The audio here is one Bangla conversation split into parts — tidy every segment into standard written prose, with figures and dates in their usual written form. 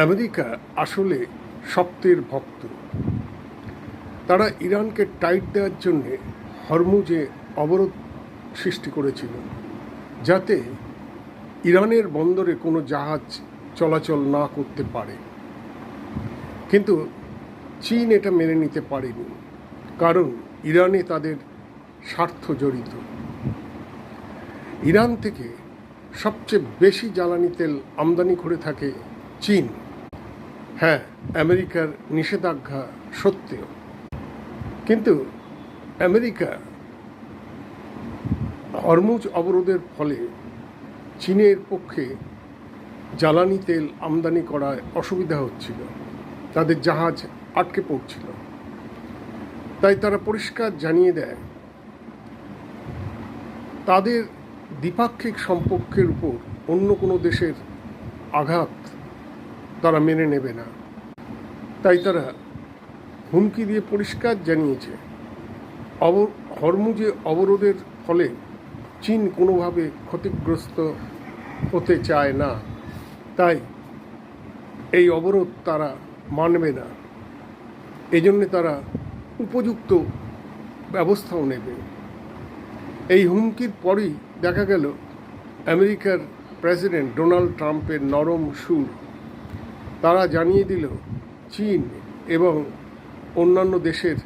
আমেরিকা আসলে সত্যের ভক্ত। তারা ইরানকে টাইট দেওয়ার জন্যে হরমুজে অবরোধ সৃষ্টি করেছিল, যাতে ইরানের বন্দরে কোনো জাহাজ চলাচল না করতে পারে। কিন্তু চীন এটা মেনে নিতে পারেনি, কারণ ইরানে তাদের স্বার্থ জড়িত। ইরান থেকে সবচেয়ে বেশি জ্বালানি তেল আমদানি করে থাকে চীন। হ্যাঁ, আমেরিকার নিষেধাজ্ঞা সত্ত্বেও। কিন্তু আমেরিকা হরমুজ অবরোধের ফলে চীনের পক্ষে জ্বালানি তেল আমদানি করায় অসুবিধা হচ্ছিল, তাদের জাহাজ আটকে পড়ছিল। তাই তারা পরিষ্কার জানিয়ে দেয় তাদের দ্বিপাক্ষিক সম্পর্কের উপর অন্য কোনো দেশের আঘাত তারা মেনে নেবে না। তাই তারা হুমকি দিয়ে পরিষ্কার জানিয়েছে হরমুজে অবরোধের ফলে চীন কোনোভাবে ক্ষতিগ্রস্ত হতে চায় না, তাই এই অবরোধ তারা মানবে না। এজন্যে তারা উপযুক্ত ব্যবস্থাও নেবে। এই হুমকির পরই দেখা গেল আমেরিকার প্রেসিডেন্ট ডোনাল্ড ট্রাম্পের নরম সুর। তারা জানিয়ে দিল চীন এবং অন্যান্য দেশের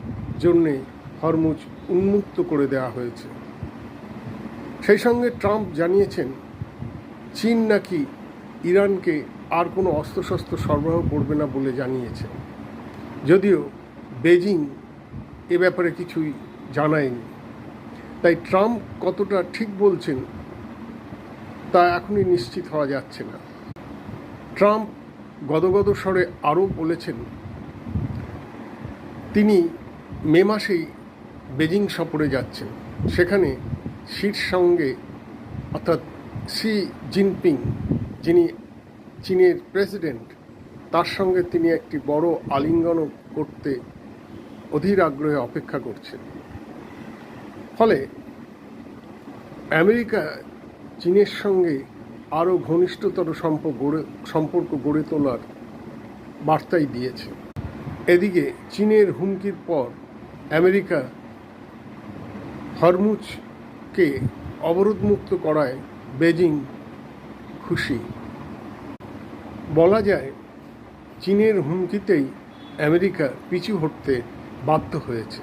জন্যে হরমুজ উন্মুক্ত করে দেওয়া হয়েছে। সেই সঙ্গে ট্রাম্প জানিয়েছেন চীন নাকি ইরানকে আর কোনো অস্ত্রশস্ত্র সরবরাহ করবে না বলে জানিয়েছেন, যদিও বেজিং এ ব্যাপারে কিছুই জানায়নি। তাই ট্রাম্প কতটা ঠিক বলছেন তা এখনই নিশ্চিত হওয়া যাচ্ছে না। ট্রাম্প গদগদ স্বরে আরও বলেছেন তিনি মে মাসেই বেজিং সফরে যাচ্ছেন। সেখানে শির সঙ্গে অর্থাৎ শি জিনপিং, যিনি চীনের প্রেসিডেন্ট, তার সঙ্গে তিনি একটি বড় আলিঙ্গন করতে অধীর আগ্রহে অপেক্ষা করছেন। ফলে আমেরিকা চীনের সঙ্গে আরও ঘনিষ্ঠতর সম্পর্ক গড়ে তোলার বার্তাই দিয়েছে। এদিকে চীনের হুমকির পর আমেরিকা হরমুজকে অবরোধমুক্ত করায় বেজিং খুশি। বলা যায় চীনের হুমকিতেই আমেরিকা পিছু হটতে বাধ্য হয়েছে।